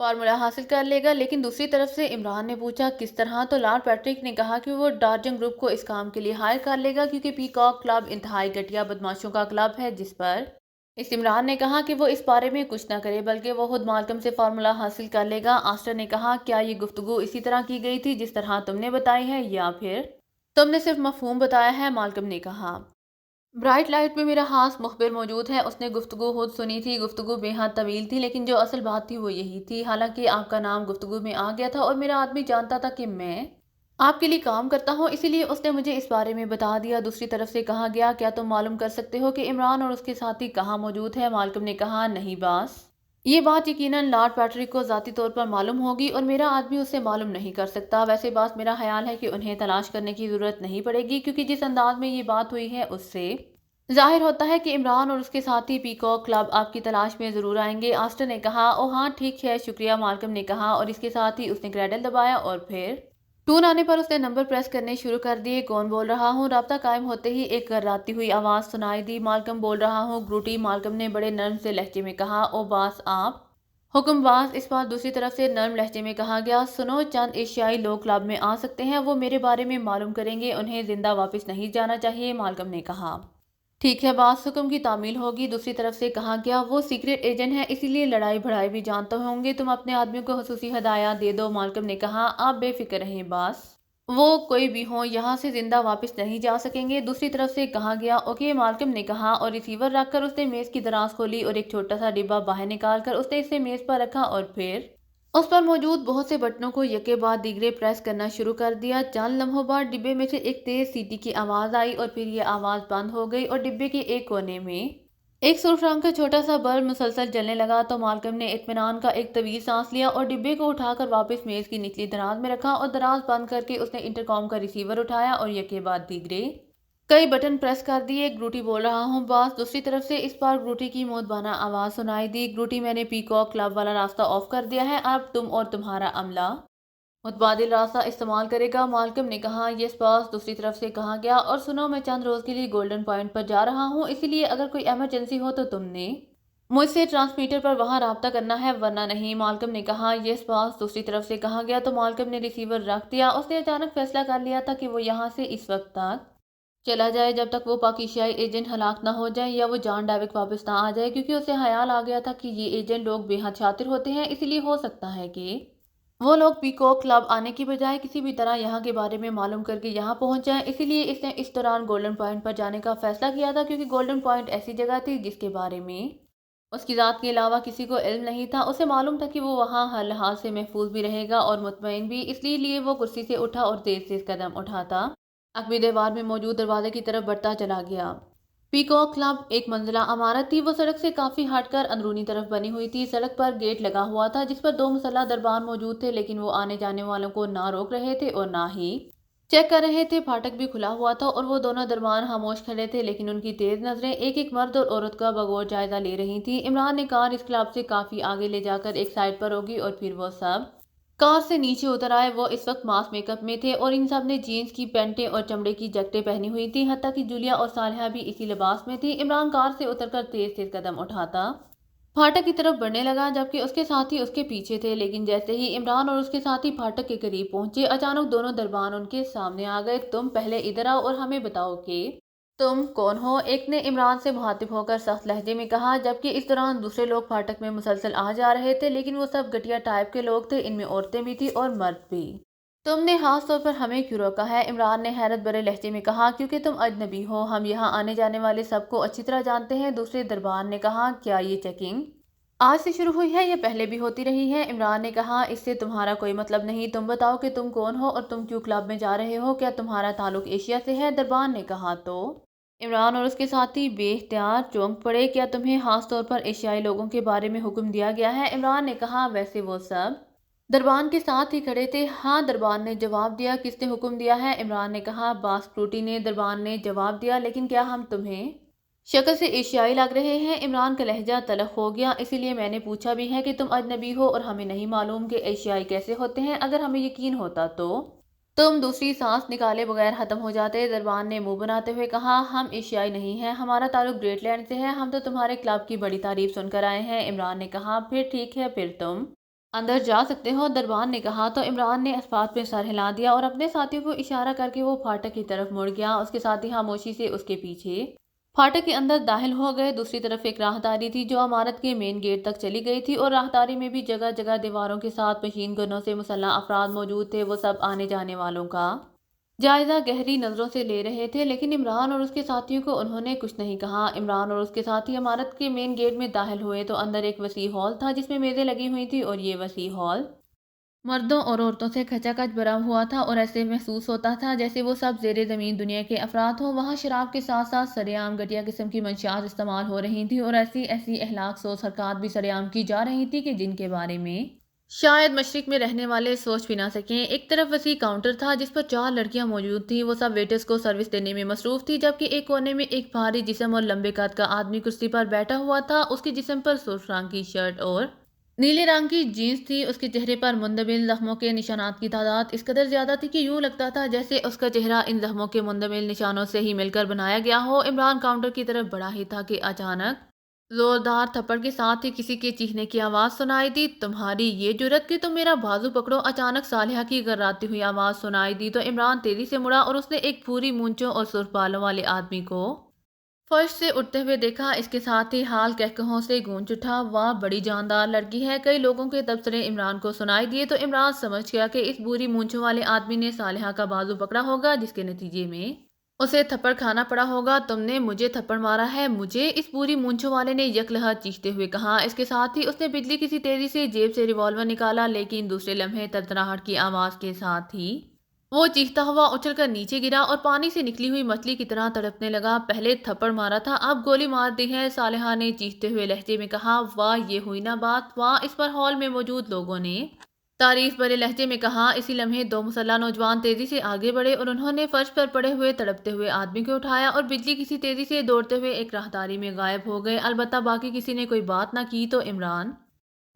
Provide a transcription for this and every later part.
Formula حاصل کر لے گا، لیکن دوسری طرف سے عمران نے پوچھا کس طرح، تو لارڈ پیٹرک نے کہا کہ وہ ڈارجنگ گروپ کو اس کام کے لیے ہائر کر لے گا کیونکہ پیکاک کلب انتہائی گھٹیا بدماشوں کا کلب ہے، جس پر اس عمران نے کہا کہ وہ اس بارے میں کچھ نہ کرے بلکہ وہ خود مالکم سے فارمولا حاصل کر لے گا۔ آسٹر نے کہا کیا یہ گفتگو اسی طرح کی گئی تھی جس طرح تم نے بتائی ہے یا پھر تم نے صرف مفہوم بتایا ہے؟ مالکم نے کہا برائٹ لائٹ میں میرا خاص مخبر موجود ہے، اس نے گفتگو خود سنی تھی، گفتگو بے حد طویل تھی لیکن جو اصل بات تھی وہ یہی تھی، حالانکہ آپ کا نام گفتگو میں آ گیا تھا اور میرا آدمی جانتا تھا کہ میں آپ کے لیے کام کرتا ہوں، اسی لیے اس نے مجھے اس بارے میں بتا دیا۔ دوسری طرف سے کہا گیا کیا تم معلوم کر سکتے ہو کہ عمران اور اس کے ساتھی کہاں موجود ہے؟ مالکم نے کہا نہیں باس، یہ بات یقیناً لارڈ پیٹرک کو ذاتی طور پر معلوم ہوگی اور میرا آدمی اسے معلوم نہیں کر سکتا۔ ویسے باس میرا خیال ہے کہ انہیں تلاش کرنے کی ضرورت نہیں پڑے گی کیونکہ جس انداز میں یہ بات ہوئی ہے اس سے ظاہر ہوتا ہے کہ عمران اور اس کے ساتھی پیکاک کلب آپ کی تلاش میں ضرور آئیں گے۔ آسٹر نے کہا او ہاں ٹھیک ہے شکریہ، مالکم نے کہا اور اس کے ساتھ ہی اس نے کریڈل دبایا اور پھر ٹون آنے پر اس نے نمبر پریس کرنے شروع کر دیے۔ کون بول رہا ہوں؟ رابطہ قائم ہوتے ہی ایک گھراتی ہوئی آواز سنائی دی۔ مالکم بول رہا ہوں گروٹی، مالکم نے بڑے نرم سے لہجے میں کہا۔ او باس آپ حکم باز، اس بار دوسری طرف سے نرم لہجے میں کہا گیا سنو، چند ایشیائی لوگ کلب میں آ سکتے ہیں، وہ میرے بارے میں معلوم کریں گے، انہیں زندہ واپس نہیں جانا چاہیے۔ مالکم نے کہا ٹھیک ہے باس، حکم کی تعمیل ہوگی۔ دوسری طرف سے کہا گیا وہ سیکریٹ ایجنٹ ہے اسی لیے لڑائی بھڑائی بھی جانتے ہوں گے، تم اپنے آدمیوں کو خصوصی ہدایات دے دو۔ مالکم نے کہا آپ بے فکر رہیں باس، وہ کوئی بھی ہوں یہاں سے زندہ واپس نہیں جا سکیں گے۔ دوسری طرف سے کہا گیا اوکے، مالکم نے کہا اور ریسیور رکھ کر اس نے میز کی دراز کھولی اور ایک چھوٹا سا ڈبہ باہر نکال کر اس نے اسے میز پر رکھا اور پھر اس پر موجود بہت سے بٹنوں کو یکے بعد دیگرے پریس کرنا شروع کر دیا۔ چند لمحوں بعد ڈبے میں سے ایک تیز سیٹی کی آواز آئی اور پھر یہ آواز بند ہو گئی اور ڈبے کے ایک کونے میں ایک سرخ رنگ کا چھوٹا سا بلب مسلسل جلنے لگا۔ تو مالکم نے اطمینان کا ایک طویل سانس لیا اور ڈبے کو اٹھا کر واپس میز کی نچلی دراز میں رکھا اور دراز بند کر کے اس نے انٹرکام کا ریسیور اٹھایا اور یکے بعد دیگرے کئی بٹن پریس کر دیے۔ گروٹی بول رہا ہوں باس، دوسری طرف سے اس بار گروٹی کی مودبانہ آواز سنائی دی۔ گروٹی میں نے پیکاک کلب والا راستہ آف کر دیا ہے، اب تم اور تمہارا عملہ متبادل راستہ استعمال کرے گا۔ مالکم نے کہا یس باس، دوسری طرف سے کہا گیا اور سنو میں چند روز کے لیے گولڈن پوائنٹ پر جا رہا ہوں، اسی لیے اگر کوئی ایمرجنسی ہو تو تم نے مجھ سے ٹرانسمیٹر پر وہاں رابطہ کرنا ہے ورنہ نہیں۔ مالکم نے کہا یس باس، دوسری طرف سے کہا گیا تو مالکم نے ریسیور رکھ دیا۔ اس نے اچانک فیصلہ کر لیا تھا کہ وہ یہاں سے اس وقت تک چلا جائے جب تک وہ پاکیزائی ایجنٹ ہلاک نہ ہو جائے یا وہ جان ڈیوک واپس نہ آ جائے، کیونکہ اسے خیال آ گیا تھا کہ یہ ایجنٹ لوگ بے حد شاطر ہوتے ہیں، اسی لیے ہو سکتا ہے کہ وہ لوگ پیکاک کلب آنے کی بجائے کسی بھی طرح یہاں کے بارے میں معلوم کر کے یہاں پہنچ جائیں۔ اسی لیے اس نے اس دوران گولڈن پوائنٹ پر جانے کا فیصلہ کیا تھا کیونکہ گولڈن پوائنٹ ایسی جگہ تھی جس کے بارے میں اس کی ذات کے علاوہ کسی کو علم نہیں تھا۔ اسے معلوم تھا کہ وہ وہاں ہر لحاظ سے محفوظ بھی رہے گا اور مطمئن بھی، اس لیے وہ کرسی سے اٹھا اور تیز تیز قدم اٹھاتا عقبی دیوار میں موجود دروازے کی طرف بڑھتا چلا گیا۔ پیکاک کلب ایک منزلہ عمارت تھی، وہ سڑک سے کافی ہٹ کر اندرونی طرف بنی ہوئی تھی۔ سڑک پر گیٹ لگا ہوا تھا جس پر 2 مسلح دربان موجود تھے، لیکن وہ آنے جانے والوں کو نہ روک رہے تھے اور نہ ہی چیک کر رہے تھے۔ پھاٹک بھی کھلا ہوا تھا اور وہ دونوں دربان خاموش کھڑے تھے، لیکن ان کی تیز نظریں ایک ایک مرد اور عورت کا بغور جائزہ لے رہی تھیں۔ عمران نے کار اس کلب سے کافی آگے لے جا کر ایک سائڈ پر روکی اور پھر وہ سب کار سے نیچے اتر آئے۔ وہ اس وقت ماس میک اپ میں تھے اور ان سب نے جینز کی پینٹیں اور چمڑے کی جیکٹیں پہنی ہوئی تھیں، حتیٰ کہ جولیا اور صالحہ بھی اسی لباس میں تھی۔ عمران کار سے اتر کر تیز تیز قدم اٹھاتا پھاٹک کی طرف بڑھنے لگا جبکہ اس کے ساتھی اس کے پیچھے تھے، لیکن جیسے ہی عمران اور اس کے ساتھی پھاٹک کے قریب پہنچے اچانک دونوں دربان ان کے سامنے آ گئے۔ تم پہلے ادھر آؤ اور ہمیں بتاؤ کہ تم کون ہو، ایک نے عمران سے مخاطب ہو کر سخت لہجے میں کہا، جبکہ اس دوران دوسرے لوگ پھاٹک میں مسلسل آ جا رہے تھے، لیکن وہ سب گھٹیا ٹائپ کے لوگ تھے، ان میں عورتیں بھی تھیں اور مرد بھی۔ تم نے خاص طور پر ہمیں کیوں روکا ہے؟ عمران نے حیرت بھرے لہجے میں کہا کیونکہ تم اجنبی ہو، ہم یہاں آنے جانے والے سب کو اچھی طرح جانتے ہیں۔ دوسرے دربان نے کہا کیا یہ چیکنگ آج سے شروع ہوئی ہے یا پہلے بھی ہوتی رہی ہے؟ عمران نے کہا اس سے تمہارا کوئی مطلب نہیں، تم بتاؤ کہ تم کون ہو اور تم کیوں کلب میں جا رہے ہو، کیا تمہارا تعلق ایشیا سے ہے؟ دربان نے کہا تو عمران اور اس کے ساتھی بے اختیار چونک پڑے۔ کیا تمہیں خاص طور پر ایشیائی لوگوں کے بارے میں حکم دیا گیا ہے؟ عمران نے کہا ویسے وہ سب دربان کے ساتھ ہی کھڑے تھے۔ ہاں، دربان نے جواب دیا۔ کس نے حکم دیا ہے؟ عمران نے کہا باس گروٹی نے۔ دربان نے جواب دیا لیکن کیا ہم تمہیں شکل سے ایشیائی لگ رہے ہیں؟ عمران کا لہجہ تلخ ہو گیا، اسی لیے میں نے پوچھا بھی ہے کہ تم اجنبی ہو اور ہمیں نہیں معلوم کہ ایشیائی کیسے ہوتے ہیں، اگر ہمیں یقین ہوتا تو تم دوسری سانس نکالے بغیر ختم ہو جاتے۔ دربان نے منہ بناتے ہوئے کہا ہم ایشیائی نہیں ہیں، ہمارا تعلق گریٹ لینڈ سے ہے، ہم تو تمہارے کلب کی بڑی تعریف سن کر آئے ہیں۔ عمران نے کہا پھر ٹھیک ہے، پھر تم اندر جا سکتے ہو، دربان نے کہا تو عمران نے اسپات پہ سر ہلا دیا اور اپنے ساتھیوں کو اشارہ کر کے وہ پھاٹک کی طرف مڑ گیا۔ اس کے ساتھی خاموشی سے اس کے پیچھے پھاٹک کے اندر داخل ہو گئے۔ دوسری طرف ایک راہداری تھی جو عمارت کے مین گیٹ تک چلی گئی تھی اور راہداری میں بھی جگہ جگہ دیواروں کے ساتھ مشین گنوں سے مسلح افراد موجود تھے۔ وہ سب آنے جانے والوں کا جائزہ گہری نظروں سے لے رہے تھے، لیکن عمران اور اس کے ساتھیوں کو انہوں نے کچھ نہیں کہا۔ عمران اور اس کے ساتھی عمارت کے مین گیٹ میں داخل ہوئے تو اندر ایک وسیع ہال تھا جس میں میزیں لگی ہوئی تھی، اور یہ وسیع ہال مردوں اور عورتوں سے کھچا کھچ بھرا ہوا تھا اور ایسے محسوس ہوتا تھا جیسے وہ سب زیر زمین دنیا کے افراد ہوں۔ وہاں شراب کے ساتھ ساتھ سرے عام گھٹیا قسم کی منشیات استعمال ہو رہی تھیں اور ایسی ایسی اہلاک سوز حرکات بھی سرے عام کی جا رہی تھی کہ جن کے بارے میں شاید مشرق میں رہنے والے سوچ بھی نہ سکیں۔ ایک طرف وسیع کاؤنٹر تھا جس پر 4 لڑکیاں موجود تھیں، وہ سب ویٹرز کو سروس دینے میں مصروف تھی، جبکہ ایک کونے میں ایک بھاری جسم اور لمبے قد کا آدمی کرسی پر بیٹھا ہوا تھا۔ اس کے جسم پر سرخ رنگ کی شرٹ اور نیلے رنگ کی جینس تھی۔ اس کے چہرے پر مندمل زخموں کے نشانات کی تعداد اس قدر زیادہ تھی کہ یوں لگتا تھا جیسے اس کا چہرہ ان زخموں کے مندمل نشانوں سے ہی مل کر بنایا گیا ہو۔ عمران کاؤنٹر کی طرف بڑھا ہی تھا کہ اچانک زوردار تھپڑ کے ساتھ ہی کسی کے چیخنے کی آواز سنائی دی۔ تمہاری یہ جرأت کہ تم میرا بازو پکڑو! اچانک صالحہ کی گراتی ہوئی آواز سنائی دی تو عمران تیزی سے مڑا اور اس نے ایک پوری مونچھوں اور سرخ بالوں والے آدمی کو فرش سے اٹھتے ہوئے دیکھا۔ اس کے ساتھ ہی حال کہکہوں سے گونج اٹھا، واہ بڑی جاندار لڑکی ہے! کئی لوگوں کے تبصرے عمران کو سنائی دیے تو عمران سمجھ گیا کہ اس بری مونچھوں والے آدمی نے صالحہ کا بازو پکڑا ہوگا، جس کے نتیجے میں اسے تھپڑ کھانا پڑا ہوگا۔ تم نے مجھے تھپڑ مارا ہے، مجھے! اس بری مونچھوں والے نے یک لحظ چیختے ہوئے کہا۔ اس کے ساتھ ہی اس نے بجلی کسی تیزی سے جیب سے ریوالور نکالا، لیکن دوسرے لمحے تڑتڑاہٹ کی آواز کے ساتھ ہی وہ چیختا ہوا اچھل کر نیچے گرا اور پانی سے نکلی ہوئی مچھلی کی طرح تڑپنے لگا۔ پہلے تھپڑ مارا تھا، اب گولی مار دی ہے، صالحہ نے چیختے ہوئے لہجے میں کہا۔ واہ یہ ہوئی نا بات! واہ! اس پر ہال میں موجود لوگوں نے تعریف بھرے لہجے میں کہا۔ اسی لمحے 2 مسلح نوجوان تیزی سے آگے بڑھے اور انہوں نے فرش پر پڑے ہوئے تڑپتے ہوئے آدمی کو اٹھایا اور بجلی کسی تیزی سے دوڑتے ہوئے ایک راہداری میں غائب ہو گئے۔ البتہ باقی کسی نے کوئی بات نہ کی تو عمران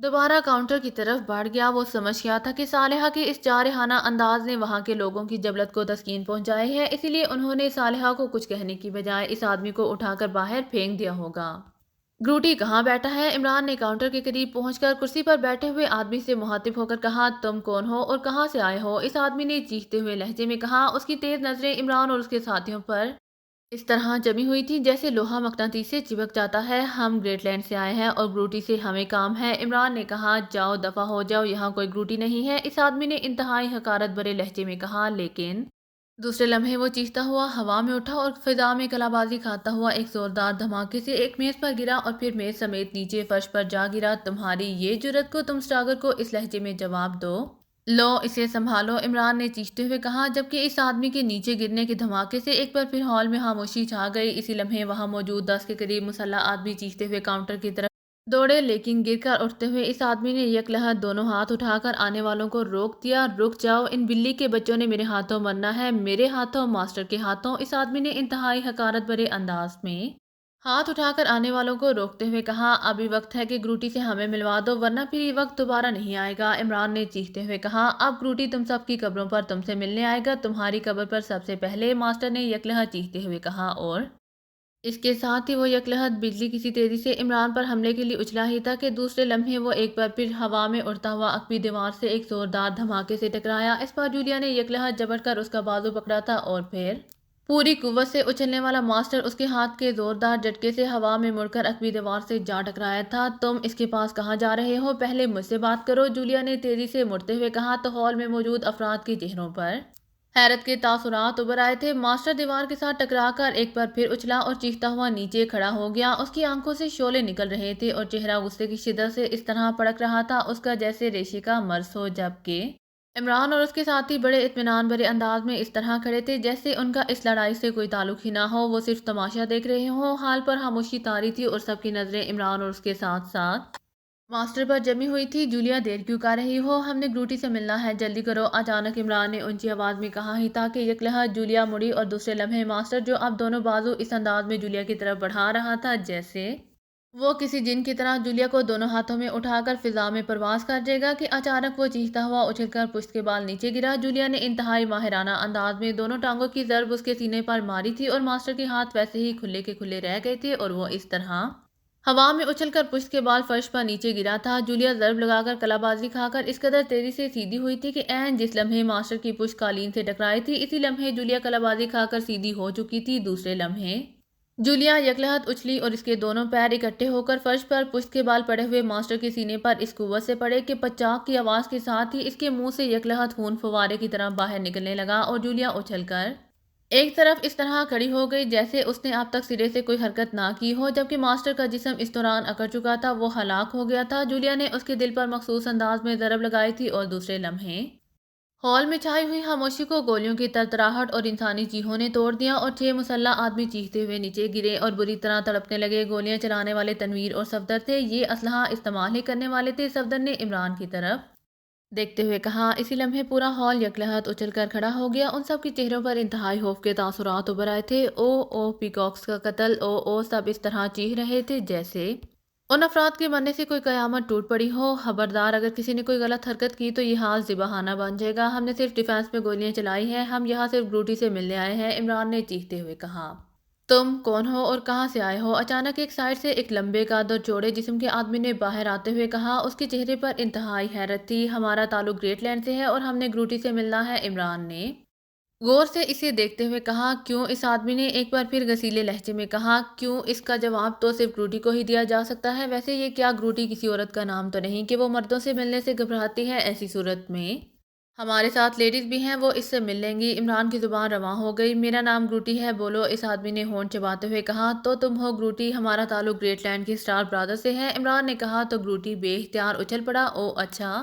دوبارہ کاؤنٹر کی طرف بڑھ گیا۔ وہ سمجھ گیا تھا کہ صالحہ کے اس جارحانہ انداز نے وہاں کے لوگوں کی جبلت کو تسکین پہنچائی ہے، اسی لیے انہوں نے صالحہ کو کچھ کہنے کی بجائے اس آدمی کو اٹھا کر باہر پھینک دیا ہوگا۔ گروٹی کہاں بیٹھا ہے؟ عمران نے کاؤنٹر کے قریب پہنچ کر کرسی پر بیٹھے ہوئے آدمی سے مخاطب ہو کر کہا۔ تم کون ہو اور کہاں سے آئے ہو؟ اس آدمی نے چیختے ہوئے لہجے میں کہا۔ اس کی تیز نظریں عمران اور اس کے ساتھیوں پر اس طرح جمی ہوئی تھی جیسے لوہا مقناطیس سے چپک جاتا ہے۔ ہم گریٹ لینڈ سے آئے ہیں اور گروٹی سے ہمیں کام ہے، عمران نے کہا۔ جاؤ دفع ہو جاؤ، یہاں کوئی گروٹی نہیں ہے، اس آدمی نے انتہائی حقارت بھرے لہجے میں کہا، لیکن دوسرے لمحے وہ چیختا ہوا ہوا میں اٹھا اور فضا میں کلا بازی کھاتا ہوا ایک زوردار دھماکے سے ایک میز پر گرا اور پھر میز سمیت نیچے فرش پر جا گرا۔ تمہاری یہ جرأت کو تم سٹاگر کو اس لہجے میں جواب دو! لو اسے سنبھالو، عمران نے چیختے ہوئے کہا، جبکہ اس آدمی کے نیچے گرنے کے دھماکے سے ایک بار پھر ہال میں خاموشی چھا گئی۔ اسی لمحے وہاں موجود 10 کے قریب مسلح آدمی چیختے ہوئے کاؤنٹر کی طرف دوڑے، لیکن گر کر اٹھتے ہوئے اس آدمی نے یک لحظ دونوں ہاتھ اٹھا کر آنے والوں کو روک دیا۔ رک جاؤ، ان بلی کے بچوں نے میرے ہاتھوں مرنا ہے، میرے ہاتھوں، ماسٹر کے ہاتھوں! اس آدمی نے انتہائی حقارت بھرے انداز میں ہاتھ اٹھا کر آنے والوں کو روکتے ہوئے کہا۔ ابھی وقت ہے کہ گروٹی سے ہمیں ملوا دو ورنہ پھر یہ وقت دوبارہ نہیں آئے گا، عمران نے چیختے ہوئے کہا۔ اب گروٹی تم سب کی قبروں پر تم سے ملنے آئے گا، تمہاری قبر پر سب سے پہلے، ماسٹر نے یک لحظ چیختے ہوئے کہا، اور اس کے ساتھ ہی وہ یک لحظ بجلی کسی تیزی سے عمران پر حملے کے لیے اچھلا ہی تھا کہ دوسرے لمحے وہ ایک بار پھر ہوا میں اڑتا ہوا عقبی دیوار سے ایک زوردار دھماکے سے ٹکرایا۔ اس پر جولیا نے یک لحظ جبڑ کر اس کا بازو پکڑا تھا اور پھر پوری قوت سے اچھلنے والا ماسٹر اس کے ہاتھ کے زوردار جھٹکے سے ہوا میں مڑ کر عقبی دیوار سے جا ٹکرایا تھا۔ تم اس کے پاس کہاں جا رہے ہو؟ پہلے مجھ سے بات کرو، جولیا نے تیزی سے مڑتے ہوئے کہا تو ہال میں موجود افراد کے چہروں پر حیرت کے تاثرات ابھر آئے تھے۔ ماسٹر دیوار کے ساتھ ٹکرا کر ایک بار پھر اچھلا اور چیختا ہوا نیچے کھڑا ہو گیا۔ اس کی آنکھوں سے شعلے نکل رہے تھے اور چہرہ غصے کی شدت سے اس طرح پڑک رہا تھا اس کا جیسے ریشے کا مرس ہو، جبکہ عمران اور اس کے ساتھی بڑے اطمینان بھرے انداز میں اس طرح کھڑے تھے جیسے ان کا اس لڑائی سے کوئی تعلق ہی نہ ہو، وہ صرف تماشا دیکھ رہے ہوں۔ حال پر خاموشی طاری تھی اور سب کی نظریں عمران اور اس کے ساتھ ساتھ ماسٹر پر جمی ہوئی تھی۔ جولیا دیر کیوں کر رہی ہو؟ ہم نے گروٹی سے ملنا ہے، جلدی کرو! اچانک عمران نے اونچی آواز میں کہا ہی تھا کہ یک لحظ جولیا مڑی اور دوسرے لمحے ماسٹر، جو اب دونوں بازو اس انداز میں جولیا کی طرف بڑھا رہا تھا جیسے وہ کسی جن کی طرح جولیا کو دونوں ہاتھوں میں اٹھا کر فضا میں پرواز کر جائے گا کہ اچانک وہ چیختا ہوا اچھل کر پشت کے بال نیچے گرا۔ جولیا نے انتہائی ماہرانہ انداز میں دونوں ٹانگوں کی ضرب اس کے سینے پر ماری تھی اور ماسٹر کے ہاتھ ویسے ہی کھلے کے کھلے رہ گئے تھے اور وہ اس طرح ہوا میں اچھل کر پشت کے بال فرش پر نیچے گرا تھا۔ جولیا ضرب لگا کر کلا بازی کھا کر اس قدر تیزی سے سیدھی ہوئی تھی کہ عین جس لمحے ماسٹر کی پشت قالین سے ٹکرائی تھی، اسی لمحے جولیا کلا بازی کھا کر سیدھی ہو چکی تھی۔ دوسرے لمحے جولیا یکلہت اچھلی اور اس کے دونوں پیر اکٹھے ہو کر فرش پر پشت کے بال پڑے ہوئے ماسٹر کے سینے پر اس قوت سے پڑے کہ پچاک کی آواز کے ساتھ ہی اس کے منہ سے یکلہت خون فوارے کی طرح باہر نکلنے لگا اور جولیا اچھل کر ایک طرف اس طرح کھڑی ہو گئی جیسے اس نے اب تک سرے سے کوئی حرکت نہ کی ہو، جبکہ ماسٹر کا جسم اس دوران اکڑ چکا تھا، وہ ہلاک ہو گیا تھا۔ جولیا نے اس کے دل پر مخصوص انداز میں ضرب لگائی تھی اور دوسرے لمحے ہال میں چھائی ہوئی خاموشی کو گولیوں کی ترتراہٹ اور انسانی چیخوں نے توڑ دیا اور 6 مسلح آدمی چیختے ہوئے نیچے گرے اور بری طرح تڑپنے لگے۔ گولیاں چلانے والے تنویر اور صفدر تھے، یہ اسلحہ استعمال ہی کرنے والے تھے۔ صفدر نے عمران کی طرف دیکھتے ہوئے کہا۔ اسی لمحے پورا ہال یکلہت اچھل کر کھڑا ہو گیا۔ ان سب کے چہروں پر انتہائی خوف کے تاثرات ابھر آئے تھے۔ او او پیکاکس کا قتل، او او سب اس طرح چیخ رہے تھے جیسے ان افراد کے مرنے سے کوئی قیامت ٹوٹ پڑی ہو۔ خبردار، اگر کسی نے کوئی غلط حرکت کی تو یہ حال ذبحانہ بن جائے گا۔ ہم نے صرف ڈیفنس میں گولیاں چلائی ہیں، ہم یہاں صرف گروٹی سے ملنے آئے ہیں، عمران نے چیختے ہوئے کہا۔ تم کون ہو اور کہاں سے آئے ہو؟ اچانک ایک سائڈ سے ایک لمبے قد اور چوڑے جسم کے آدمی نے باہر آتے ہوئے کہا۔ اس کے چہرے پر انتہائی حیرت تھی۔ ہمارا تعلق گریٹ لینڈ سے ہے اور ہم نے گروٹی سے ملنا ہے، عمران نے غور سے اسے دیکھتے ہوئے کہا۔ کیوں؟ اس آدمی نے ایک بار پھر غصیلے لہجے میں کہا۔ کیوں؟ اس کا جواب تو صرف گروٹی کو ہی دیا جا سکتا ہے۔ ویسے یہ کیا گروٹی کسی عورت کا نام تو نہیں کہ وہ مردوں سے ملنے سے گھبراتی ہے؟ ایسی صورت میں ہمارے ساتھ لیڈیز بھی ہیں، وہ اس سے مل لیں گی۔ عمران کی زبان رواں ہو گئی۔ میرا نام گروٹی ہے، بولو، اس آدمی نے ہونٹ چباتے ہوئے کہا۔ تو تم ہو گروٹی، ہمارا تعلق گریٹ لینڈ کے اسٹار برادر سے ہے، عمران نے کہا۔ تو گروٹی بے اختیار اچھل پڑا۔ او اچھا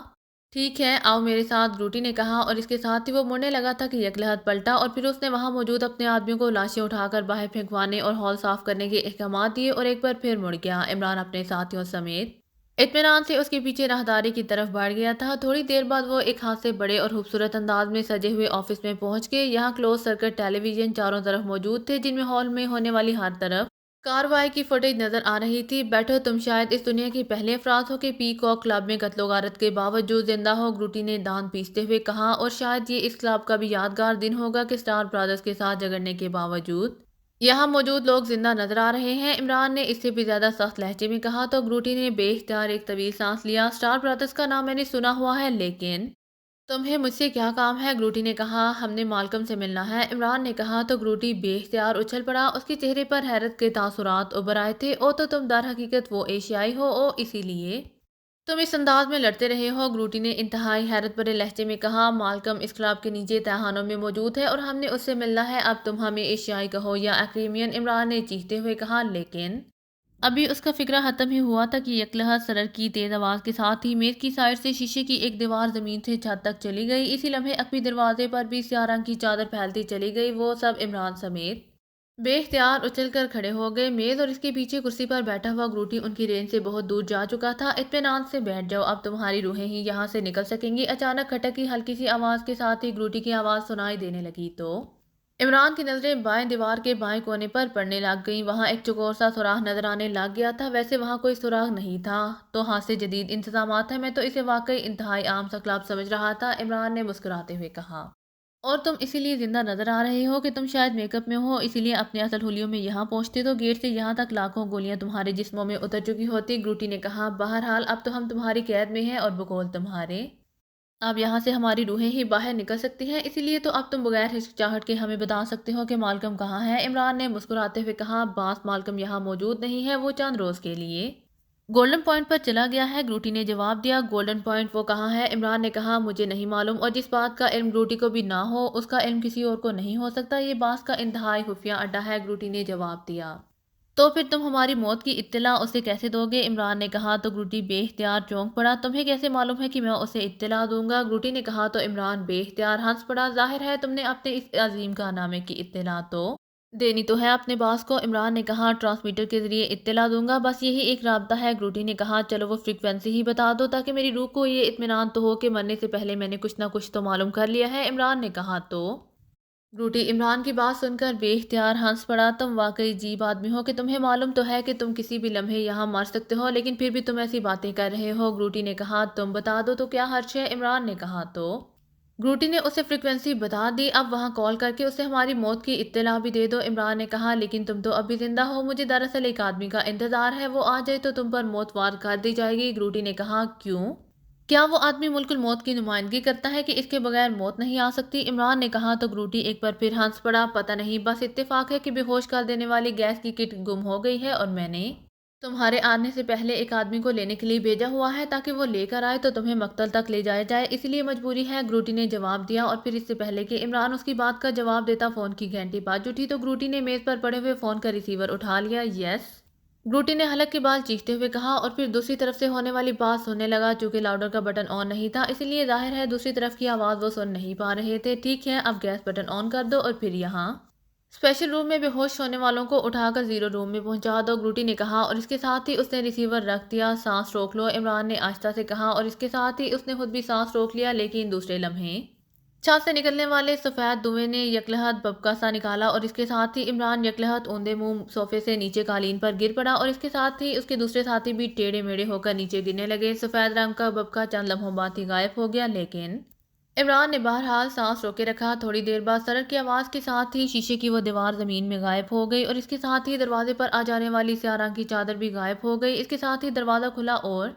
ٹھیک ہے، آؤ میرے ساتھ، گروٹی نے کہا اور اس کے ساتھ ہی وہ مڑنے لگا تھا کہ یکلہت پلٹا اور پھر اس نے وہاں موجود اپنے آدمیوں کو لاشیں اٹھا کر باہر پھینکوانے اور ہال صاف کرنے کے احکامات دیے اور ایک بار پھر مڑ گیا۔ عمران اپنے ساتھیوں سمیت اطمینان سے اس کے پیچھے راہداری کی طرف بڑھ گیا تھا۔ تھوڑی دیر بعد وہ ایک ہاتھ سے بڑے اور خوبصورت انداز میں سجے ہوئے آفس میں پہنچ گئے۔ یہاں کلوز سرکٹ ٹیلی ویژن چاروں طرف موجود تھے، جن میں ہال میں ہونے والی ہر طرف کارروائی کی فوٹیج نظر آ رہی تھی۔ بیٹھو، تم شاید اس دنیا کے پہلے افراد ہو کہ پی کاک کلب میں قتل و غارت کے باوجود زندہ ہو، گروٹی نے دانت پیستے ہوئے کہا، اور شاید یہ اس کلب کا بھی یادگار دن ہوگا کہ اسٹار برادرز کے ساتھ جھگڑنے کے باوجود یہاں موجود لوگ زندہ نظر آ رہے ہیں، عمران نے اس سے بھی زیادہ سخت لہجے میں کہا۔ تو گروٹی نے بے اختیار ایک طویل سانس لیا۔ اسٹار برادرز کا نام میں نے سنا ہوا ہے، لیکن تمہیں مجھ سے کیا کام ہے؟ گروٹی نے کہا۔ ہم نے مالکم سے ملنا ہے، عمران نے کہا۔ تو گروٹی بے اختیار اچھل پڑا، اس کے چہرے پر حیرت کے تاثرات ابھر آئے تھے۔ او تو تم در حقیقت وہ ایشیائی ہو، او اسی لیے تم اس انداز میں لڑتے رہے ہو، گروٹی نے انتہائی حیرت بھرے لہجے میں کہا۔ مالکم اس کلب کے نیچے تہخانوں میں موجود ہے اور ہم نے اس سے ملنا ہے، اب تم ہمیں ایشیائی کہو یا ایکریمین، عمران نے چیختے ہوئے کہا۔ لیکن ابھی اس کا فکرہ ختم ہی ہوا تھا کہ یکلہت سرر کی تیز آواز کے ساتھ ہی میز کی سائڈ سے شیشے کی ایک دیوار زمین سے چھت تک چلی گئی۔ اسی لمحے عقبی دروازے پر بھی سیاہ رنگ کی چادر پھیلتی چلی گئی۔ وہ سب عمران سمیت بے اختیار اچھل کر کھڑے ہو گئے۔ میز اور اس کے پیچھے کرسی پر بیٹھا ہوا گروٹی ان کی رینج سے بہت دور جا چکا تھا۔ اطمینان سے بیٹھ جاؤ، اب تمہاری روحیں ہی یہاں سے نکل سکیں گی۔ اچانک کھٹک کی ہلکی سی آواز کے ساتھ ہی گروٹی کی آواز سنائی دینے لگی تو عمران کی نظریں بائیں دیوار کے بائیں کونے پر پڑنے لگ گئیں۔ وہاں ایک چوکور سا سوراخ نظر آنے لگ گیا تھا، ویسے وہاں کوئی سوراخ نہیں تھا۔ تو ہاتھ سے جدید انتظامات ہیں، میں تو اسے واقعی انتہائی عام سا کلب سمجھ رہا تھا، عمران نے مسکراتے ہوئے کہا۔ اور تم اسی لیے زندہ نظر آ رہے ہو کہ تم شاید میک اپ میں ہو، اسی لیے اپنے اصل حلیوں میں یہاں پہنچتے تو گیٹ سے یہاں تک لاکھوں گولیاں تمہارے جسموں میں اتر چکی ہوتی، گروٹی نے کہا۔ بہرحال اب تو ہم تمہاری قید میں ہیں اور بقول تمہارے اب یہاں سے ہماری روحیں ہی باہر نکل سکتی ہیں، اسی لیے تو اب تم بغیر ہچکچاہٹ کے ہمیں بتا سکتے ہو کہ مالکم کہاں ہے، عمران نے مسکراتے ہوئے کہا۔ باس مالکم یہاں موجود نہیں ہے، وہ چند روز کے لیے گولڈن پوائنٹ پر چلا گیا ہے، گروٹی نے جواب دیا۔ گولڈن پوائنٹ وہ کہاں ہے؟ عمران نے کہا۔ مجھے نہیں معلوم، اور جس بات کا علم گروٹی کو بھی نہ ہو اس کا علم کسی اور کو نہیں ہو سکتا، یہ باس کا انتہائی خفیہ اڈا ہے، گروٹی نے جواب دیا۔ تو پھر تم ہماری موت کی اطلاع اسے کیسے دو گے؟ عمران نے کہا۔ تو گروٹی بے اختیار چونک پڑا۔ تمہیں کیسے معلوم ہے کہ میں اسے اطلاع دوں گا؟ گروٹی نے کہا۔ تو عمران بے اختیار ہنس پڑا۔ ظاہر ہے تم نے اپنے اس عظیم کارنامے کی اطلاع تو دینی تو ہے اپنے باس کو، عمران نے کہا۔ ٹرانسمیٹر کے ذریعے اطلاع دوں گا، بس یہی ایک رابطہ ہے، گروٹی نے کہا۔ چلو وہ فریکوینسی ہی بتا دو تاکہ میری روح کو یہ اطمینان تو ہو کہ مرنے سے پہلے میں نے کچھ نہ کچھ تو معلوم کر لیا ہے، عمران نے کہا۔ تو گروٹی عمران کی بات سن کر بے اختیار ہنس پڑا۔ تم واقعی عجیب آدمی ہو کہ تمہیں معلوم تو ہے کہ تم کسی بھی لمحے یہاں مر سکتے ہو، لیکن پھر بھی تم ایسی باتیں کر رہے ہو، گروٹی نے کہا۔ تم بتا دو تو کیا حرج ہے، عمران نے کہا۔ تو گروٹی نے اسے فریکوینسی بتا دی، اب وہاں کال کر کے اسے ہماری موت کی اطلاع بھی دے دو۔ عمران نے کہا لیکن تم تو اب بھی زندہ ہو، مجھے دراصل ایک آدمی کا انتظار ہے، وہ آ جائے تو تم پر موت وار کر دی جائے گی۔ گروٹی نے کہا کیوں؟ کیا وہ آدمی ملک الموت کی نمائندگی کرتا ہے کہ اس کے بغیر موت نہیں آ سکتی؟ عمران نے کہا تو گروٹی ایک بار پھر ہنس پڑا۔ پتہ نہیں، بس اتفاق ہے کہ بے ہوش کر دینے والی گیس کی کٹ گم ہو گئی ہے اور میں نے تمہارے آنے سے پہلے ایک آدمی کو لینے کے لیے بھیجا ہوا ہے تاکہ وہ لے کر آئے تو تمہیں مقتل تک لے جایا جائے، اس لیے مجبوری ہے، گروٹی نے جواب دیا۔ اور پھر اس سے پہلے کہ عمران اس کی بات کا جواب دیتا فون کی گھنٹی بج اٹھی تو گروٹی نے میز پر پڑے ہوئے فون کا ریسیور اٹھا لیا۔ یس، گروٹی نے حلق کے بال چیختے ہوئے کہا اور پھر دوسری طرف سے ہونے والی بات سننے لگا۔ چونکہ لاؤڈر کا بٹن آن نہیں تھا اس لیے ظاہر ہے دوسری طرف کی آواز وہ سن نہیں پا رہے تھے۔ ٹھیک ہے، اب گیس بٹن آن کر دو اور پھر یہاں اسپیشل روم میں بے ہوش ہونے والوں کو اٹھا کر زیرو روم میں پہنچا دو، گروٹی نے کہا اور اس کے ساتھ ہی اس نے ریسیور رکھ دیا۔ سانس روک لو، عمران نے آہستہ سے کہا اور اس کے ساتھ ہی اس نے خود بھی سانس روک لیا، لیکن دوسرے لمحے چھات سے نکلنے والے سفید دھوئیں نے یکلہت ببکا سا نکالا اور اس کے ساتھ ہی عمران یکلہت اوندے منہ صوفے سے نیچے قالین پر گر پڑا اور اس کے ساتھ ہی اس کے دوسرے ساتھی بھی ٹیڑے میڑے ہو کر نیچے گرنے لگے۔ سفید رنگ کا ببکا چند لمحوں بعد ہی غائب ہو گیا، لیکن عمران نے بہرحال سانس روکے رکھا۔ تھوڑی دیر بعد سڑک کی آواز کے ساتھ ہی شیشے کی وہ دیوار زمین میں غائب ہو گئی اور اس کے ساتھ ہی دروازے پر آ جانے والی سیاہ رنگ کی چادر بھی غائب ہو گئی۔ اس کے ساتھ ہی دروازہ کھلا اور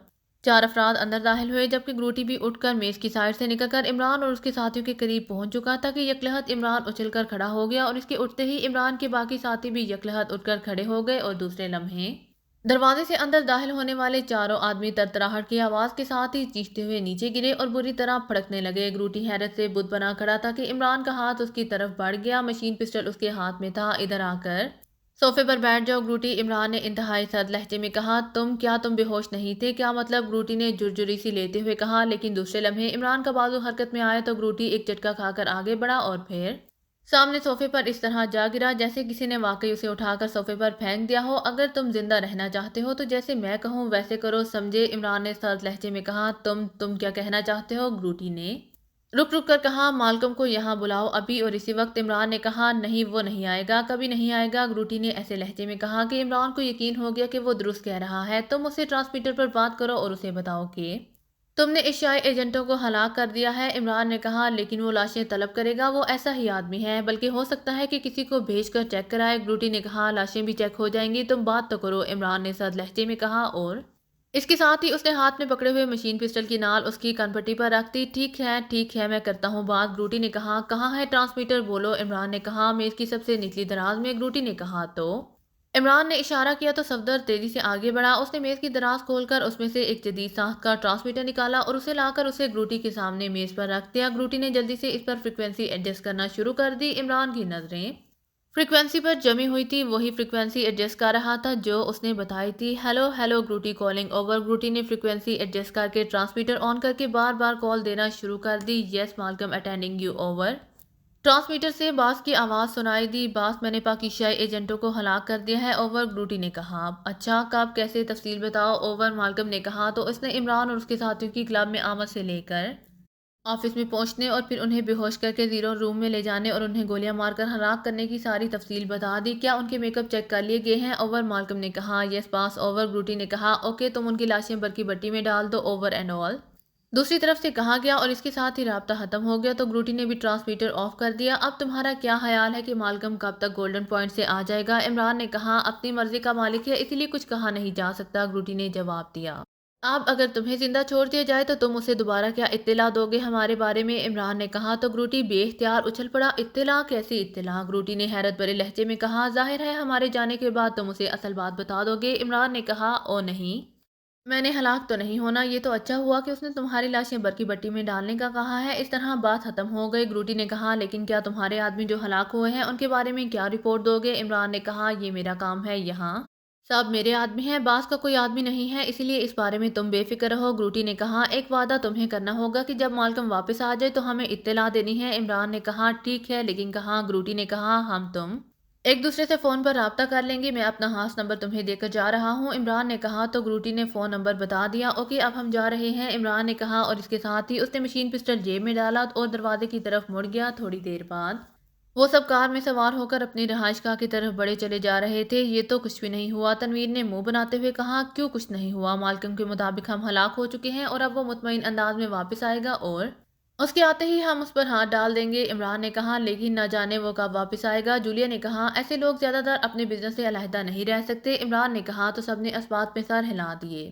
4 افراد اندر داخل ہوئے، جبکہ گروٹی بھی اٹھ کر میز کی سائڈ سے نکل کر عمران اور اس کے ساتھیوں کے قریب پہنچ چکا تھا کہ یکلہت عمران اچھل کر کھڑا ہو گیا اور اس کے اٹھتے ہی عمران کے باقی ساتھی بھی یکلہت اٹھ کر کھڑے ہو گئے اور دوسرے لمحے دروازے سے اندر داخل ہونے والے چاروں آدمی ترتراہٹ کی آواز کے ساتھ ہی چیختے ہوئے نیچے گرے اور بری طرح پھڑکنے لگے۔ گروٹی حیرت سے بت بنا کھڑا تھا کہ عمران کا ہاتھ اس کی طرف بڑھ گیا، مشین پسٹل اس کے ہاتھ میں تھا۔ ادھر آ کر صوفے پر بیٹھ جاؤ گروٹی، عمران نے انتہائی سرد لہجے میں کہا۔ تم بے ہوش نہیں تھے کیا؟ مطلب، گروٹی نے جرجری سی لیتے ہوئے کہا، لیکن دوسرے لمحے عمران کا بازو حرکت میں آیا تو گروٹی ایک جھٹکا کھا کر آگے بڑھا اور پھر سامنے صوفے پر اس طرح جا گرا جیسے کسی نے واقعی اسے اٹھا کر صوفے پر پھینک دیا ہو۔ اگر تم زندہ رہنا چاہتے ہو تو جیسے میں کہوں ویسے کرو، سمجھے؟ عمران نے سرد لہجے میں کہا۔ تم کیا کہنا چاہتے ہو؟ گروٹی نے رک رک کر کہا۔ مالکم کو یہاں بلاؤ ابھی اور اسی وقت، عمران نے کہا۔ نہیں، وہ نہیں آئے گا، کبھی نہیں آئے گا، گروٹی نے ایسے لہجے میں کہا کہ عمران کو یقین ہو گیا کہ وہ درست کہہ رہا ہے۔ تم اسے ٹرانسمیٹر پر بات کرو اور اسے بتاؤ کہ تم نے ایشیائی ایجنٹوں کو ہلاک کر دیا ہے، عمران نے کہا۔ لیکن وہ لاشیں طلب کرے گا، وہ ایسا ہی آدمی ہے، بلکہ ہو سکتا ہے کہ کسی کو بھیج کر چیک کرائے، گروٹی نے کہا۔ لاشیں بھی چیک ہو جائیں گی، تم بات تو کرو، عمران نے سرد لہجے میں کہا اور اس کے ساتھ ہی اس نے ہاتھ میں پکڑے ہوئے مشین پسٹل کی نال اس کی کن پٹی پر رکھ دی۔ ٹھیک ہے، میں کرتا ہوں بات، گروٹی نے کہا۔ کہاں ہے ٹرانسمیٹر؟ بولو، عمران نے کہا۔ میز کی سب سے نچلی دراز میں، گروٹی نے کہا۔ تو عمران نے اشارہ کیا تو صفدر تیزی سے آگے بڑھا، اس نے میز کی دراز کھول کر اس میں سے ایک جدید ساخت کا ٹرانسمیٹر نکالا اور اسے لا کر اسے گروٹی کے سامنے میز پر رکھ دیا۔ گروٹی نے جلدی سے اس پر فریکوینسی ایڈجسٹ کرنا شروع کر دی۔ عمران کی نظریں فریکوینسی پر جمی ہوئی تھی، وہی فریکوینسی ایڈجسٹ کر رہا تھا جو اس نے بتائی تھی۔ ہیلو گروٹی کالنگ اوور، گروٹی نے فریکوینسی ایڈجسٹ کر کے ٹرانسمیٹر آن کر کے بار بار کال دینا شروع کر دی۔ یس مالکم اٹینڈنگ یو اوور، ٹرانسمیٹر سے باس کی آواز سنائی دی۔ باس، میں نے پاکستانی ایجنٹوں کو ہلاک کر دیا ہے، اوور، گروٹی نے کہا۔ اچھا، کب، کیسے، تفصیل بتاؤ، اوور، مالکم نے کہا۔ تو اس نے عمران اور اس کے ساتھیوں کی کلب میں آمد سے لے کر آفس میں پہنچنے اور پھر انہیں بے ہوش کر کے زیرو روم میں لے جانے اور انہیں گولیاں مار کر ہلاک کرنے کی ساری تفصیل بتا دی۔ کیا ان کے میک اپ چیک کر لیے گئے ہیں، اوور، مالکم نے کہا۔ یس باس، اوور، گروٹی نے کہا۔ اوکے، تم ان کی لاشیں برقی بٹی میں ڈال دو، اوور اینڈ آل، دوسری طرف سے کہا گیا اور اس کے ساتھ ہی رابطہ ختم ہو گیا تو گروٹی نے بھی ٹرانسمیٹر آف کر دیا۔ اب تمہارا کیا خیال ہے کہ مالکم کب تک گولڈن پوائنٹ سے آ جائے گا، عمران نے کہا۔ اپنی مرضی کا مالک ہے، اسی لیے کچھ کہا نہیں جا سکتا، گروٹی نے جواب دیا۔ اب اگر تمہیں زندہ چھوڑ دیا جائے تو تم اسے دوبارہ کیا اطلاع دو گے ہمارے بارے میں، عمران نے کہا۔ تو گروٹی بے اختیار اچھل پڑا۔ اطلاع؟ کیسی اطلاع؟ گروٹی نے حیرت بھرے لہجے میں کہا۔ ظاہر ہے ہمارے جانے کے بعد تم اسے اصل بات بتا دو گے، عمران نے کہا۔ او نہیں، میں نے ہلاک تو نہیں ہونا، یہ تو اچھا ہوا کہ اس نے تمہاری لاشیں برقی بٹی میں ڈالنے کا کہا ہے، اس طرح بات ختم ہو گئی، گروٹی نے کہا۔ لیکن کیا تمہارے آدمی جو ہلاک ہوئے ہیں ان کے بارے میں کیا رپورٹ دو گے، عمران نے کہا۔ یہ میرا کام ہے، یہاں سب میرے آدمی ہیں، باس کا کوئی آدمی نہیں ہے، اسی لیے اس بارے میں تم بے فکر رہو، گروٹی نے کہا۔ ایک وعدہ تمہیں کرنا ہوگا کہ جب مالکم واپس آ جائے تو ہمیں اطلاع دینی ہے، عمران نے کہا۔ ٹھیک ہے، لیکن کہاں، گروٹی نے کہا۔ تم ایک دوسرے سے فون پر رابطہ کر لیں گے، میں اپنا خاص نمبر تمہیں دے کر جا رہا ہوں، عمران نے کہا۔ تو گروٹی نے فون نمبر بتا دیا۔ اوکے، اب ہم جا رہے ہیں، عمران نے کہا اور اس کے ساتھ ہی اس نے مشین پسٹل جیب میں ڈالا اور دروازے کی طرف مڑ گیا۔ تھوڑی دیر بعد وہ سب کار میں سوار ہو کر اپنی رہائش گاہ کی طرف بڑے چلے جا رہے تھے۔ یہ تو کچھ بھی نہیں ہوا، تنویر نے منہ بناتے ہوئے کہا۔ کیوں کچھ نہیں ہوا؟ مالکم کے مطابق ہم ہلاک ہو چکے ہیں اور اب وہ مطمئن انداز میں واپس آئے گا اور اس کے آتے ہی ہم اس پر ہاتھ ڈال دیں گے، عمران نے کہا، لیکن نہ جانے وہ کب واپس آئے گا۔ جولیا نے کہا، ایسے لوگ زیادہ تر اپنے بزنس سے علیحدہ نہیں رہ سکتے۔ عمران نے کہا تو سب نے اس بات پہ سر ہلا دیے۔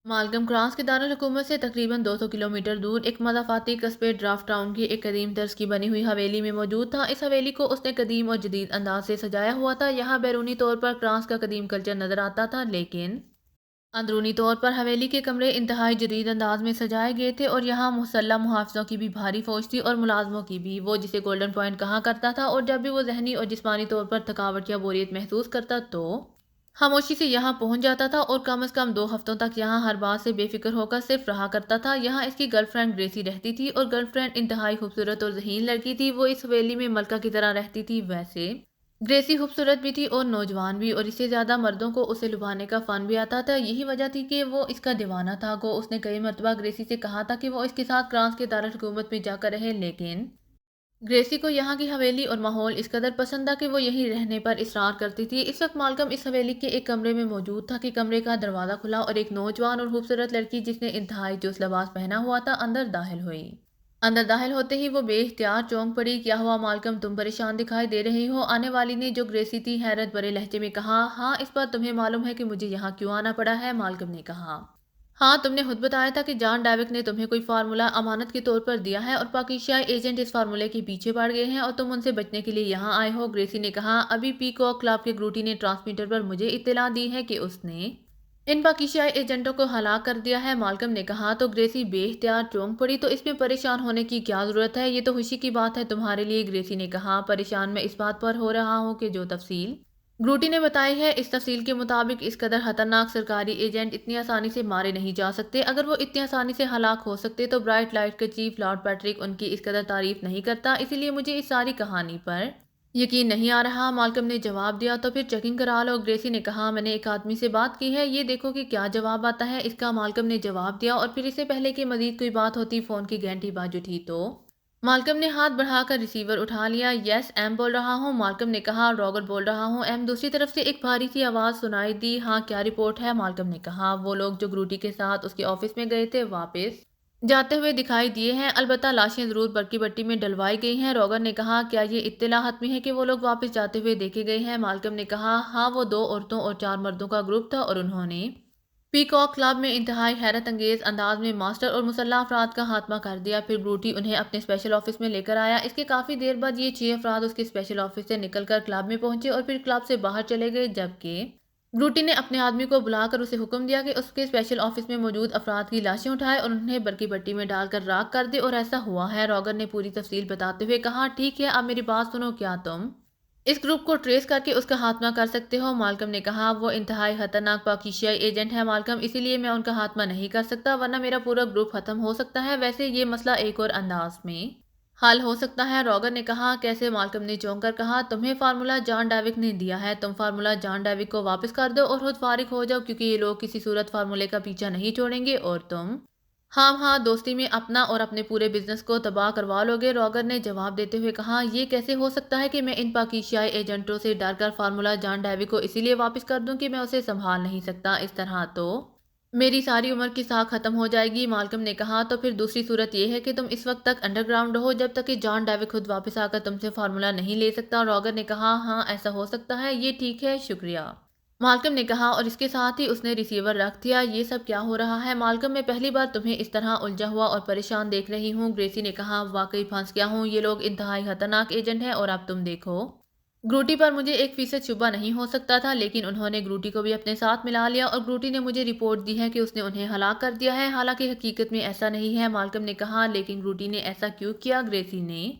مالکم کرانس کے دارالحکومت سے تقریباً 200 کلومیٹر دور ایک مضافاتی قصبے ڈرافٹ ٹاؤن کی ایک قدیم طرز کی بنی ہوئی حویلی میں موجود تھا۔ اس حویلی کو اس نے قدیم اور جدید انداز سے سجایا ہوا تھا۔ یہاں بیرونی طور پر کرانس کا قدیم کلچر نظر آتا تھا، لیکن اندرونی طور پر حویلی کے کمرے انتہائی جدید انداز میں سجائے گئے تھے، اور یہاں مسلح محافظوں کی بھی بھاری فوج تھی اور ملازموں کی بھی۔ وہ جسے گولڈن پوائنٹ کہا کرتا تھا، اور جب بھی وہ ذہنی اور جسمانی طور پر تھکاوٹ یا بوریت محسوس کرتا تو خاموشی سے یہاں پہنچ جاتا تھا اور کم از کم 2 ہفتوں تک یہاں ہر بات سے بے فکر ہو کر صرف رہا کرتا تھا۔ یہاں اس کی گرل فرینڈ گریسی رہتی تھی، اور گرل فرینڈ انتہائی خوبصورت اور ذہین لڑکی تھی۔ وہ اس حویلی میں ملکہ کی طرح رہتی تھی۔ ویسے گریسی خوبصورت بھی تھی اور نوجوان بھی، اور اس سے زیادہ مردوں کو اسے لبھانے کا فن بھی آتا تھا۔ یہی وجہ تھی کہ وہ اس کا دیوانہ تھا۔ گو اس نے کئی مرتبہ گریسی سے کہا تھا کہ وہ اس کے ساتھ کرانس کے دارالحکومت میں جا کر رہے، لیکن گریسی کو یہاں کی حویلی اور ماحول اس قدر پسند تھا کہ وہ یہیں رہنے پر اصرار کرتی تھی۔ اس وقت مالکم اس حویلی کے ایک کمرے میں موجود تھا کہ کمرے کا دروازہ کھلا اور ایک نوجوان اور خوبصورت لڑکی جس نے انتہائی چست لباس پہنا ہوا تھا اندر داخل ہوئی۔ اندر داخل ہوتے ہی وہ بے اختیار چونک پڑی۔ کیا ہوا مالکم، تم پریشان دکھائی دے رہے ہو؟ آنے والی نے، جو گریسی تھی، حیرت بھرے لہجے میں کہا۔ ہاں، اس بات تمہیں معلوم ہے کہ مجھے یہاں کیوں آنا پڑا ہے؟ مالکم نے کہا۔ ہاں، تم نے خود بتایا تھا کہ جان ڈیوک نے تمہیں کوئی فارمولہ امانت کے طور پر دیا ہے اور پاکیزائی ایجنٹ اس فارمولے کے پیچھے پڑ گئے ہیں اور تم ان سے بچنے کے لیے یہاں آئے ہو۔ گریسی نے کہا، ابھی پیکاک کلب کے گروٹی نے ٹرانسمیٹر پر مجھے اطلاع دی ہے کہ اس نے ان پاکیزائی ایجنٹوں کو ہلاک کر دیا ہے۔ مالکم نے کہا تو گریسی بے اختیار چونک پڑی۔ تو اس میں پریشان ہونے کی کیا ضرورت ہے؟ یہ تو خوشی کی بات ہے تمہارے لیے۔ گریسی نے کہا، پریشان میں اس بات پر ہو رہا ہوں کہ جو تفصیل گروٹی نے بتائی ہے، اس تفصیل کے مطابق اس قدر خطرناک سرکاری ایجنٹ اتنی آسانی سے مارے نہیں جا سکتے۔ اگر وہ اتنی آسانی سے ہلاک ہو سکتے تو برائٹ لائٹ کا چیف لارڈ پیٹرک ان کی اس قدر تعریف نہیں کرتا۔ اسی لیے مجھے اس ساری کہانی پر یقین نہیں آ رہا، مالکم نے جواب دیا۔ تو پھر چیکنگ کرا لو، گریسی نے کہا۔ میں نے ایک آدمی سے بات کی ہے، یہ دیکھو کہ کیا جواب آتا ہے اس کا، مالکم نے جواب دیا۔ اور پھر اس سے پہلے کہ مزید کوئی بات ہوتی فون کی گھنٹی بج اٹھی تو مالکم نے ہاتھ بڑھا کر ریسیور اٹھا لیا۔ یس، ایم بول رہا ہوں، مالکم نے کہا۔ روگر بول رہا ہوں، ایم۔ دوسری طرف سے ایک بھاری سی آواز سنائی دی۔ ہاں، کیا رپورٹ ہے؟ مالکم نے کہا۔ وہ لوگ جو گروٹی کے ساتھ اس کے آفس میں گئے تھے واپس جاتے ہوئے دکھائی دیے ہیں، البتہ لاشیں ضرور برقی بٹی میں ڈلوائی گئی ہیں۔ روگر نے کہا، کیا یہ اطلاع حتمی ہے کہ وہ لوگ واپس جاتے ہوئے دیکھے گئے ہیں؟ مالکم نے کہا، ہاں، وہ 2 عورتوں اور 4 مردوں کا گروپ تھا اور انہوں نے پیکاک کلب میں انتہائی حیرت انگیز انداز میں ماسٹر اور مسلح افراد کا خاتمہ کر دیا۔ پھر گروٹی انہیں اپنے اسپیشل آفس میں لے کر آیا۔ اس کے کافی دیر بعد یہ 6 افراد اس کے اسپیشل آفس سے نکل کر کلب میں پہنچے اور پھر کلب سے باہر چلے گئے، جبکہ گروٹی نے اپنے آدمی کو بلا کر اسے حکم دیا کہ اس کے اسپیشل آفس میں موجود افراد کی لاشیں اٹھائے اور انہیں برقی بٹی میں ڈال کر راکھ کر دے، اور ایسا ہوا ہے۔ روگر نے پوری تفصیل بتاتے ہوئے کہا، ٹھیک ہے، اب میری بات سنو، کیا تم اس گروپ کو ٹریس کر کے اس کا خاتمہ کر سکتے ہو؟ مالکم نے کہا، وہ انتہائی خطرناک پاکیزائی ایجنٹ ہے مالکم، اسی لیے میں ان کا خاتمہ نہیں کر سکتا، ورنہ میرا پورا گروپ ختم ہو سکتا ہے۔ ویسے یہ مسئلہ ایک اور انداز میں حل ہو سکتا ہے، روگر نے کہا۔ کیسے؟ مالکم نے چونک کر کہا، تمہیں فارمولہ جان ڈیوک نے دیا ہے، تم فارمولہ جان ڈیوک کو واپس کر دو اور خود فارغ ہو جاؤ، کیونکہ یہ لوگ کسی صورت فارمولے کا پیچھا نہیں چھوڑیں گے اور تم ہاں دوستی میں اپنا اور اپنے پورے بزنس کو تباہ کروا لو گے۔ روگر نے جواب دیتے ہوئے کہا، یہ کیسے ہو سکتا ہے کہ میں ان پاکیزائی ایجنٹوں سے ڈر کر فارمولہ جان ڈیوک کو اسی لیے واپس کر دوں کہ میں اسے سنبھال نہیں سکتا، اس طرح تو میری ساری عمر کی ساکھ ختم ہو جائے گی۔ مالکم نے کہا، تو پھر دوسری صورت یہ ہے کہ تم اس وقت تک انڈر گراؤنڈ رہو جب تک کہ جان ڈیوک خود واپس آ کر تم سے فارمولہ نہیں لے سکتا۔ روگر نے کہا، ہاں، ایسا ہو سکتا ہے، یہ ٹھیک ہے، شکریہ، مالکم نے کہا، اور اس کے ساتھ ہی اس نے ریسیور رکھ دیا۔ یہ سب کیا ہو رہا ہے مالکم؟ میں پہلی بار تمہیں اس طرح الجھا ہوا اور پریشان دیکھ رہی ہوں۔ گریسی نے کہا، واقعی پھنس گیا ہوں، یہ لوگ انتہائی خطرناک ایجنٹ ہیں، اور اب تم دیکھو، گروٹی پر مجھے 1% شبہ نہیں ہو سکتا تھا، لیکن انہوں نے گروٹی کو بھی اپنے ساتھ ملا لیا، اور گروٹی نے مجھے رپورٹ دی ہے کہ اس نے انہیں ہلاک کر دیا ہے، حالانکہ حقیقت میں ایسا نہیں ہے۔ مالکم نے کہا، لیکن گروٹی نے ایسا کیوں کیا؟ گریسی نے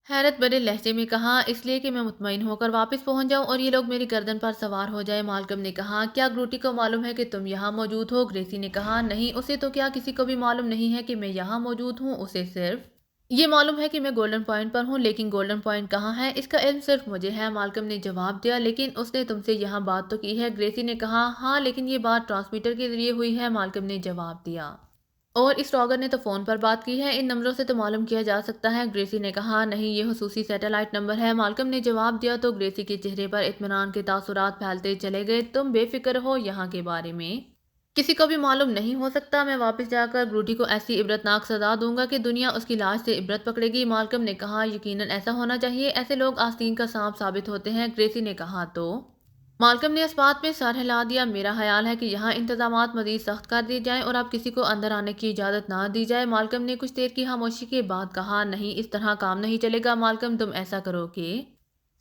حیرت بھرے لہجے میں کہا، اس لیے کہ میں مطمئن ہو کر واپس پہنچ جاؤں اور یہ لوگ میری گردن پر سوار ہو جائے۔ مالکم نے کہا، کیا گروٹی کو معلوم ہے کہ تم یہاں موجود ہو؟ گریسی نے کہا، نہیں، اسے تو کیا کسی کو بھی معلوم نہیں ہے کہ میں یہاں موجود ہوں، اسے صرف یہ معلوم ہے کہ میں گولڈن پوائنٹ پر ہوں، لیکن گولڈن پوائنٹ کہاں ہے اس کا علم صرف مجھے ہے۔ مالکم نے جواب دیا، لیکن اس نے تم سے یہاں بات تو کی ہے۔ گریسی نے کہا، ہاں، لیکن یہ بات ٹرانسمیٹر کے ذریعے ہوئی ہے، مالکم نے جواب دیا، اور اس روگر نے تو فون پر بات کی ہے، ان نمبروں سے تو معلوم کیا جا سکتا ہے۔ گریسی نے کہا، نہیں، یہ خصوصی سیٹلائٹ نمبر ہے، مالکم نے جواب دیا۔ تو گریسی کے چہرے پر اطمینان کے تاثرات پھیلتے چلے گئے۔ تم بے فکر ہو یہاں کے بارے میں کسی کو بھی معلوم نہیں ہو سکتا۔ میں واپس جا کر گروٹی کو ایسی عبرتناک سزا دوں گا کہ دنیا اس کی لاش سے عبرت پکڑے گی۔ مالکم نے کہا، یقیناً ایسا ہونا چاہیے، ایسے لوگ آستین کا سانپ ثابت ہوتے ہیں۔ گریسی نے کہا، تو مالکم نے اس بات میں سر ہلا دیا۔ میرا خیال ہے کہ یہاں انتظامات مزید سخت کر دیے جائیں اور اب کسی کو اندر آنے کی اجازت نہ دی جائے۔ مالکم نے کچھ دیر کی خاموشی کے بعد کہا، نہیں، اس طرح کام نہیں چلے گا۔ مالکم، تم ایسا کرو کہ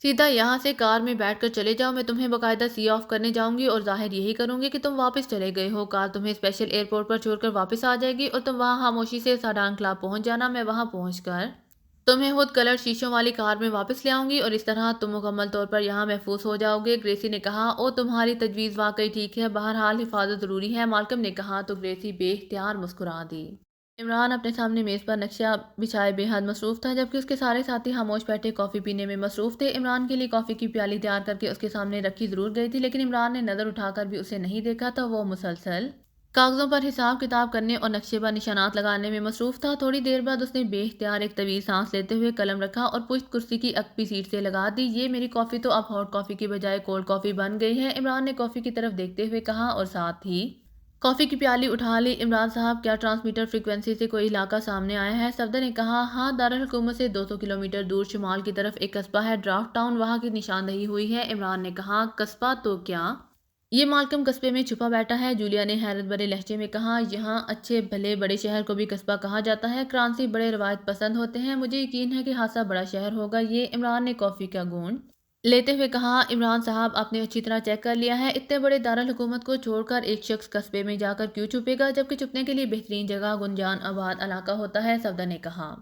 سیدھا یہاں سے کار میں بیٹھ کر چلے جاؤ۔ میں تمہیں باقاعدہ سی آف کرنے جاؤں گی اور ظاہر یہی کروں گی کہ تم واپس چلے گئے ہو۔ کار تمہیں اسپیشل ایئرپورٹ پر چھوڑ کر واپس آ جائے گی اور تم وہاں خاموشی سے ساڈان کلب پہنچ جانا۔ میں وہاں پہنچ کر تمہیں خود کلر شیشوں والی کار میں واپس لے آؤں گی اور اس طرح تم مکمل طور پر یہاں محفوظ ہو جاؤ گے۔ گریسی نے کہا، او، تمہاری تجویز واقعی ٹھیک ہے، بہرحال حفاظت ضروری ہے۔ مالکم نے کہا تو گریسی بے اختیار مسکرا دی۔ عمران اپنے سامنے میز پر نقشہ بچھائے بے حد مصروف تھا، جبکہ اس کے سارے ساتھی خاموش بیٹھے کافی پینے میں مصروف تھے۔ عمران کے لیے کافی کی پیالی تیار کر کے اس کے سامنے رکھی ضرور گئی تھی، لیکن عمران نے نظر اٹھا کر بھی اسے نہیں دیکھا تھا۔ وہ مسلسل کاغذوں پر حساب کتاب کرنے اور نقشے پر نشانات لگانے میں مصروف تھا۔ تھوڑی دیر بعد اس نے بے اختیار ایک طویل سانس لیتے ہوئے قلم رکھا اور پشت کرسی کی عقبی سیٹ سے لگا دی۔ یہ میری کافی تو اب ہاٹ کافی کی بجائے کولڈ کافی بن گئی ہے، عمران نے کافی کی طرف دیکھتے ہوئے کہا، اور ساتھ ہی کافی کی پیالی اٹھا لی۔ عمران صاحب، کیا ٹرانسمیٹر فریکوینسی سے کوئی علاقہ سامنے آیا ہے؟ صفدر نے کہا، ہاں، دارالحکومت سے 200 کلومیٹر دور شمال کی طرف ایک قصبہ ہے، ڈرافٹ ٹاؤن، وہاں کی نشاندہی ہوئی ہے۔ عمران نے کہا، قصبہ؟ تو کیا یہ مالکم قصبے میں چھپا بیٹھا ہے؟ جولیا نے حیرت بھرے لہجے میں کہا، یہاں اچھے بھلے بڑے شہر کو بھی قصبہ کہا جاتا ہے، کرانسی بڑے روایت پسند ہوتے ہیں، مجھے یقین ہے کہ خاصا بڑا شہر ہوگا یہ۔ عمران نے کافی کا گھونٹ لیتے ہوئے کہا، عمران صاحب، آپ نے اچھی طرح چیک کر لیا ہے، اتنے بڑے دارالحکومت کو چھوڑ کر ایک شخص قصبے میں جا کر کیوں چھپے گا، جبکہ چھپنے کے لیے بہترین جگہ گنجان آباد علاقہ ہوتا ہے؟ صفدر نے کہا۔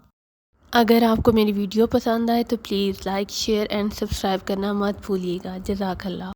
اگر آپ کو میری ویڈیو پسند آئے تو please like, share and subscribe کرنا مت بھولیے گا۔ جزاک اللہ۔